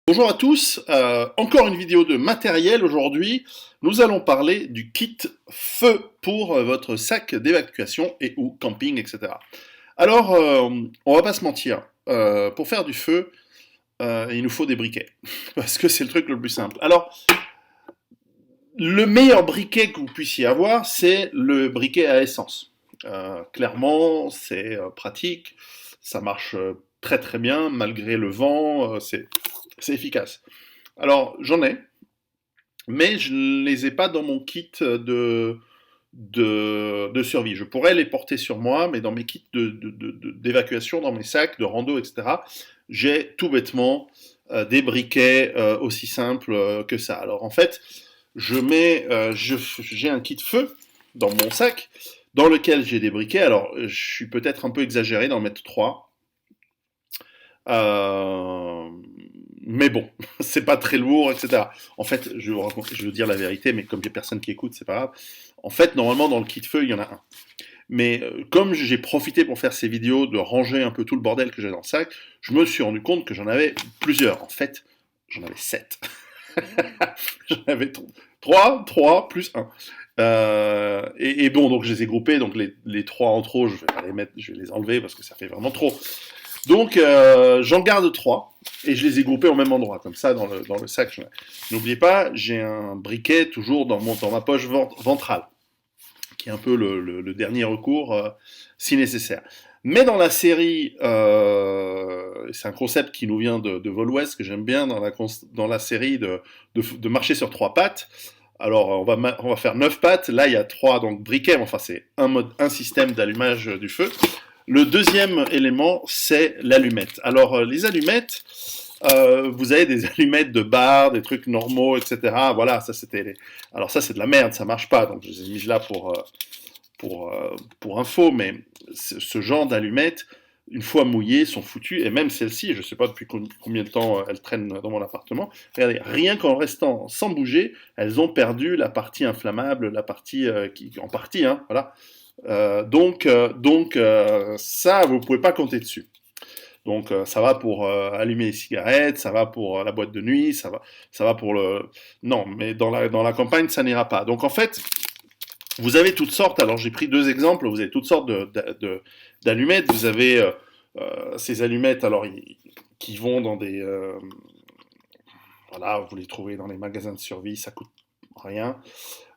Bonjour à tous, encore une vidéo de matériel aujourd'hui. Nous allons parler du kit feu pour votre sac d'évacuation et ou camping, etc. Alors, on va pas se mentir, pour faire du feu, il nous faut des briquets, parce que c'est le truc le plus simple. Alors, le meilleur briquet que vous puissiez avoir, c'est le briquet à essence. Clairement, c'est pratique, ça marche très très bien, malgré le vent, c'est efficace. Alors, j'en ai, mais je ne les ai pas dans mon kit de survie. Je pourrais les porter sur moi, mais dans mes kits d'évacuation, dans mes sacs, de rando, etc., j'ai tout bêtement des briquets aussi simples que ça. Alors, en fait, j'ai un kit feu dans mon sac, dans lequel j'ai des briquets. Alors, je suis peut-être un peu exagéré d'en mettre 3. Euh, mais bon, c'est pas très lourd, etc. En fait, je veux dire la vérité, mais comme il n'y a personne qui écoute, c'est pas grave. En fait, normalement, dans le kit feu, il y en a un. Mais comme j'ai profité pour faire ces vidéos de ranger un peu tout le bordel que j'ai dans le sac, je me suis rendu compte que j'en avais plusieurs. En fait, j'en avais 7. J'en avais 3 plus un. Et bon, donc je les ai groupés, donc les 3 en trop, je vais pas les mettre, je vais les enlever parce que ça fait vraiment trop. Donc j'en garde 3 et je les ai groupés au même endroit, comme ça dans le sac. N'oubliez pas, j'ai un briquet toujours dans ma poche ventrale, qui est un peu le dernier recours si nécessaire. Mais dans la série, c'est un concept qui nous vient de Vol Ouest, que j'aime bien dans la série de marcher sur 3 pattes. Alors on va faire 9 pattes, là il y a 3 donc briquets, enfin c'est un système d'allumage du feu. Le deuxième élément, c'est l'allumette. Alors, les allumettes, vous avez des allumettes de bar, des trucs normaux, etc. Voilà, ça c'était. Alors ça c'est de la merde, ça marche pas. Donc je les ai mis là pour info, mais ce genre d'allumettes, une fois mouillées, sont foutues. Et même celle-ci, je sais pas depuis combien de temps elles traînent dans mon appartement. Regardez, rien qu'en restant sans bouger, elles ont perdu la partie inflammable, la partie en partie, hein, voilà. Ça, vous pouvez pas compter dessus. Donc ça va pour allumer les cigarettes, ça va pour la boîte de nuit, ça va pour le... Non, mais dans la campagne, ça n'ira pas. Donc en fait, vous avez toutes sortes, alors j'ai pris 2 exemples, vous avez toutes sortes d'allumettes. Vous avez ces allumettes alors, qui vont dans des... voilà, vous les trouvez dans les magasins de survie, ça coûte rien.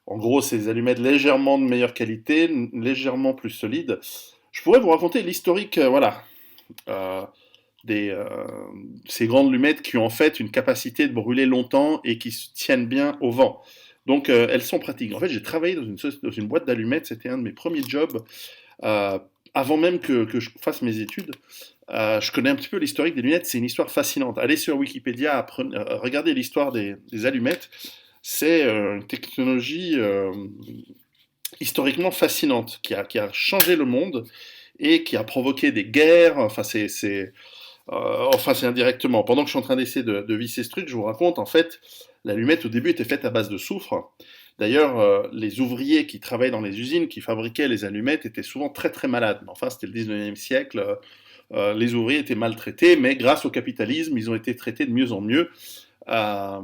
En gros, c'est des allumettes légèrement de meilleure qualité, légèrement plus solides. Je pourrais vous raconter l'historique, voilà, euh, des, euh, ces grandes allumettes qui ont en fait une capacité de brûler longtemps et qui se tiennent bien au vent. Donc, elles sont pratiques. En fait, j'ai travaillé dans une boîte d'allumettes, c'était un de mes premiers jobs, euh, avant même que je fasse mes études. Je connais un petit peu l'historique des lunettes, c'est une histoire fascinante. Allez sur Wikipédia, regardez l'histoire des allumettes. C'est une technologie historiquement fascinante qui a changé le monde et qui a provoqué des guerres. Enfin, c'est indirectement. Pendant que je suis en train d'essayer de visser ce truc, je vous raconte, en fait, l'allumette au début était faite à base de soufre. D'ailleurs, les ouvriers qui travaillaient dans les usines, qui fabriquaient les allumettes, étaient souvent très très malades. Enfin, c'était le 19e siècle. Les ouvriers étaient maltraités, mais grâce au capitalisme, ils ont été traités de mieux en mieux. Euh,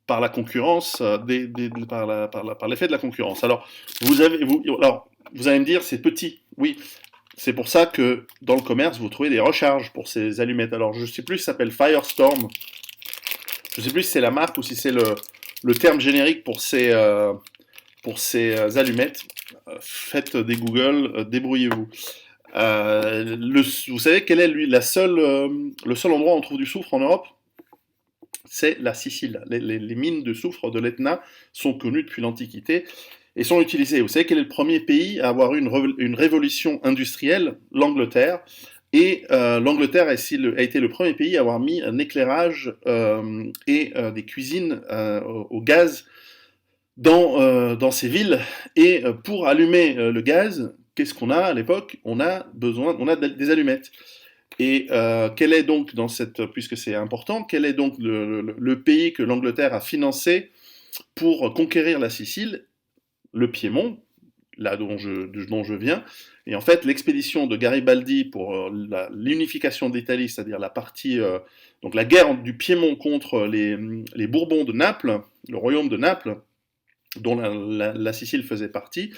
par la concurrence, par l'effet de la concurrence. Alors, vous allez me dire, c'est petit. Oui, c'est pour ça que dans le commerce, vous trouvez des recharges pour ces allumettes. Alors, je ne sais plus si ça s'appelle Firestorm. Je ne sais plus si c'est la marque ou si c'est le terme générique pour ces allumettes. Faites des Google, débrouillez-vous. Vous savez quel est le seul endroit où on trouve du soufre en Europe? C'est la Sicile. Les mines de soufre de l'Etna sont connues depuis l'Antiquité et sont utilisées. Vous savez quel est le premier pays à avoir eu une révolution industrielle? L'Angleterre. Et l'Angleterre a été le premier pays à avoir mis un éclairage et des cuisines au gaz dans ces villes. Et pour allumer le gaz, qu'est-ce qu'on a à l'époque? On a des allumettes. Et quel est donc, puisque c'est important, quel est donc le pays que l'Angleterre a financé pour conquérir la Sicile? Le Piémont, là dont je viens. Et en fait, l'expédition de Garibaldi pour l'unification de l'Italie, c'est-à-dire la partie, donc la guerre du Piémont contre les Bourbons de Naples, le royaume de Naples, dont la Sicile faisait partie,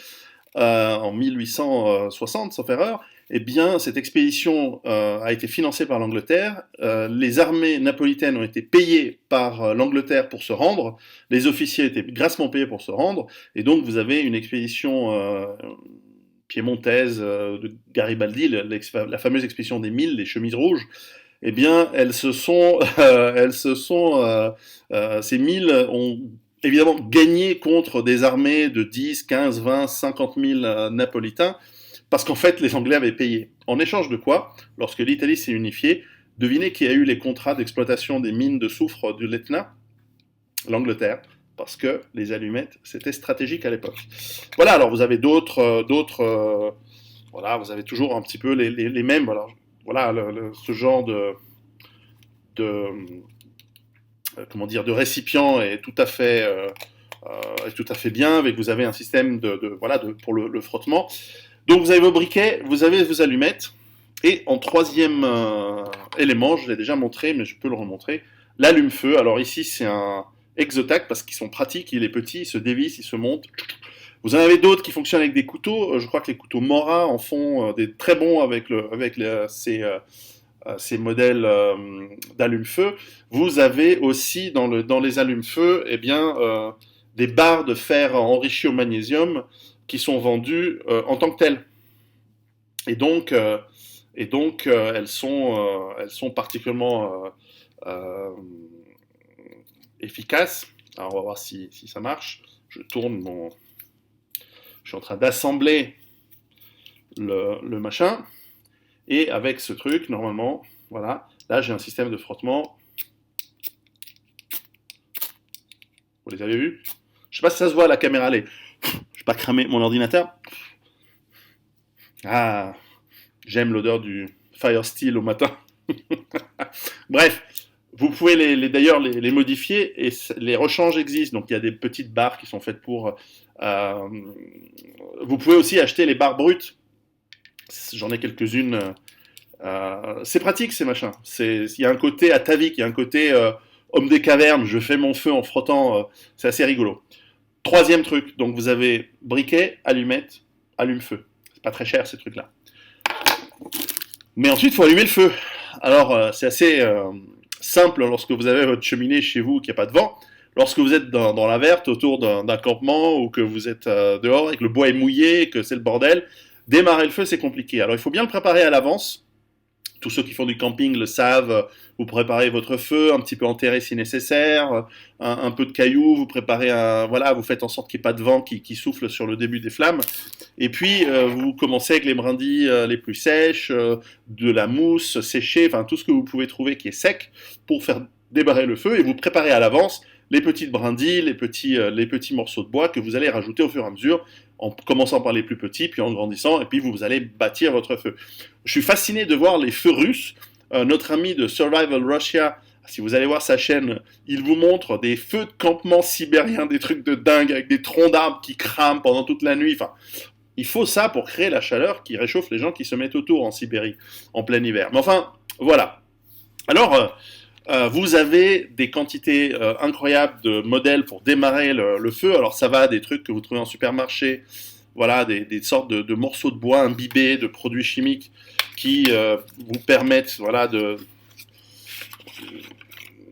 en 1860, sauf erreur, eh bien, cette expédition a été financée par l'Angleterre. Les armées napolitaines ont été payées par l'Angleterre pour se rendre. Les officiers étaient grassement payés pour se rendre. Et donc, vous avez une expédition piémontaise de Garibaldi, la fameuse expédition des 1000, les chemises rouges. Eh bien, ces 1000 ont évidemment gagné contre des armées de 10, 15, 20, 50 000 napolitains, parce qu'en fait, les Anglais avaient payé. En échange de quoi, lorsque l'Italie s'est unifiée, devinez qui a eu les contrats d'exploitation des mines de soufre de l'Etna? L'Angleterre, parce que les allumettes, c'était stratégique à l'époque. Voilà, alors vous avez voilà, vous avez toujours un petit peu les mêmes, voilà ce genre de comment dire, de récipient est tout à fait bien, avec vous avez un système pour le frottement. Donc vous avez vos briquets, vous avez vos allumettes, et en troisième élément, je l'ai déjà montré, mais je peux le remontrer, l'allume-feu. Alors ici c'est un Exotac parce qu'ils sont pratiques, il est petit, il se dévisse, il se monte. Vous en avez d'autres qui fonctionnent avec des couteaux, je crois que les couteaux Mora en font des très bons avec ces modèles d'allume-feu. Vous avez aussi dans les allume-feu des barres de fer enrichies au magnésium qui sont vendues en tant que telles. Et donc elles sont particulièrement efficaces. Alors on va voir si ça marche. Je suis en train d'assembler le machin. Et avec ce truc, normalement, voilà, là j'ai un système de frottement. Vous les avez vus? Je sais pas si ça se voit à la caméra, allez. Je vais pas cramer mon ordinateur. Ah, j'aime l'odeur du Fire Steel au matin. Bref, vous pouvez d'ailleurs les modifier et les rechanges existent. Donc il y a des petites barres qui sont faites pour. Vous pouvez aussi acheter les barres brutes. J'en ai quelques-unes. C'est pratique ces machins. Il y a un côté atavique, il y a un côté homme des cavernes, je fais mon feu en frottant, c'est assez rigolo. Troisième truc, donc vous avez briquet, allumette, allume-feu. C'est pas très cher ces trucs-là. Mais ensuite, il faut allumer le feu. Alors, c'est assez simple lorsque vous avez votre cheminée chez vous, qu'il n'y a pas de vent. Lorsque vous êtes dans la verte, autour d'un campement, ou que vous êtes dehors et que le bois est mouillé, que c'est le bordel, démarrer le feu, c'est compliqué. Alors, il faut bien le préparer à l'avance. Tous ceux qui font du camping le savent, vous préparez votre feu, un petit peu enterré si nécessaire, un peu de cailloux, vous préparez vous faites en sorte qu'il n'y ait pas de vent qui souffle sur le début des flammes. Et puis, vous commencez avec les brindilles les plus sèches, de la mousse séchée, enfin tout ce que vous pouvez trouver qui est sec pour faire débarrer le feu, et vous préparez à l'avance les petites brindilles, les petits morceaux de bois que vous allez rajouter au fur et à mesure, en commençant par les plus petits, puis en grandissant, et puis vous allez bâtir votre feu. Je suis fasciné de voir les feux russes. Notre ami de Survival Russia, si vous allez voir sa chaîne, il vous montre des feux de campement sibériens, des trucs de dingue, avec des troncs d'arbres qui crament pendant toute la nuit. Enfin, il faut ça pour créer la chaleur qui réchauffe les gens qui se mettent autour en Sibérie, en plein hiver. Mais enfin, voilà. Alors, vous avez des quantités incroyables de modèles pour démarrer le feu. Alors ça va des trucs que vous trouvez en supermarché, voilà, des sortes de morceaux de bois imbibés de produits chimiques qui vous permettent, voilà,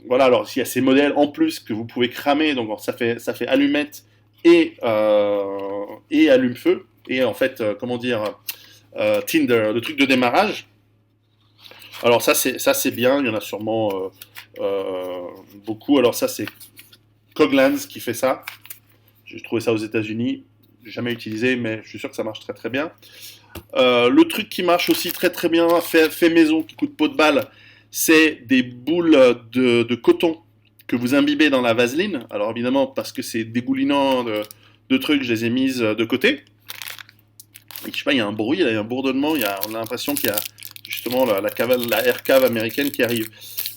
voilà. Alors s'il y a ces modèles en plus que vous pouvez cramer, donc ça fait allumette et allume-feu et en fait Tinder, le truc de démarrage. Alors ça c'est bien, il y en a sûrement beaucoup. Alors ça c'est Coglands qui fait ça. J'ai trouvé ça aux États-Unis. J'ai jamais utilisé, mais je suis sûr que ça marche très très bien. Le truc qui marche aussi très très bien, fait maison, qui coûte pot de balle, c'est des boules de coton que vous imbibez dans la vaseline. Alors évidemment, parce que c'est dégoulinant de trucs, je les ai mises de côté. Et, je sais pas, il y a un bruit, il y a un bourdonnement, on a l'impression qu'il y a justement la air cave américaine qui arrive.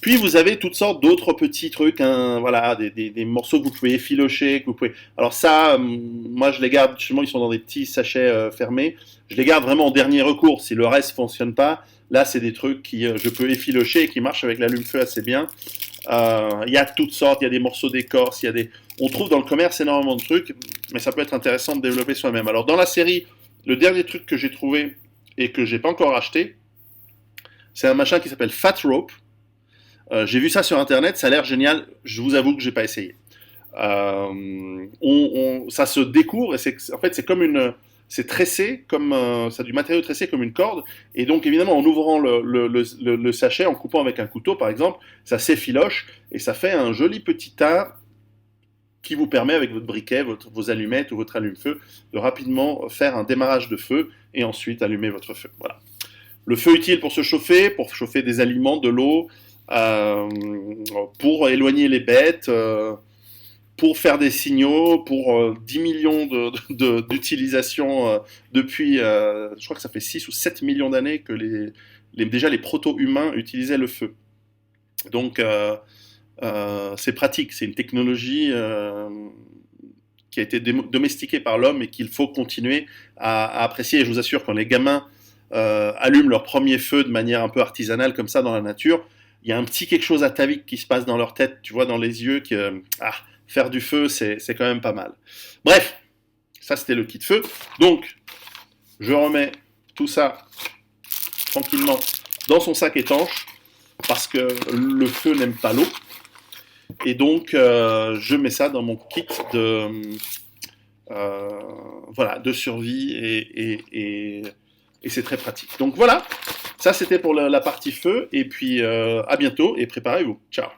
Puis vous avez toutes sortes d'autres petits trucs, hein, voilà, des morceaux que vous pouvez effilocher, que vous pouvez. Alors ça, moi je les garde, justement, ils sont dans des petits sachets fermés. Je les garde vraiment en dernier recours. Si le reste fonctionne pas, là c'est des trucs qui je peux effilocher et qui marchent avec l'allume-feu assez bien. Il y a toutes sortes, il y a des morceaux d'écorce, il y a des. On trouve dans le commerce énormément de trucs, mais ça peut être intéressant de développer soi-même. Alors dans la série, le dernier truc que j'ai trouvé et que j'ai pas encore acheté, c'est un machin qui s'appelle Fat Rope. J'ai vu ça sur internet, ça a l'air génial. Je vous avoue que j'ai pas essayé. Ça se découvre et en fait c'est comme c'est tressé comme ça a du matériau tressé comme une corde et donc évidemment en ouvrant le sachet, en coupant avec un couteau par exemple, ça s'effiloche et ça fait un joli petit tas qui vous permet avec votre briquet, vos allumettes ou votre allume-feu de rapidement faire un démarrage de feu et ensuite allumer votre feu. Voilà. Le feu utile pour chauffer des aliments, de l'eau, pour éloigner les bêtes, pour faire des signaux, pour 10 millions d'utilisations depuis, je crois que ça fait 6 ou 7 millions d'années que déjà les proto-humains utilisaient le feu. Donc c'est pratique, c'est une technologie qui a été domestiquée par l'homme et qu'il faut continuer à apprécier. Et je vous assure, quand les gamins allument leur premier feu de manière un peu artisanale comme ça dans la nature, il y a un petit quelque chose atavique qui se passe dans leur tête, tu vois, dans les yeux, faire du feu, c'est quand même pas mal. Bref, ça c'était le kit feu. Donc, je remets tout ça tranquillement dans son sac étanche, parce que le feu n'aime pas l'eau. Et donc, je mets ça dans mon kit de survie et c'est très pratique. Donc voilà, ça c'était pour la partie feu, et puis à bientôt et préparez-vous. Ciao.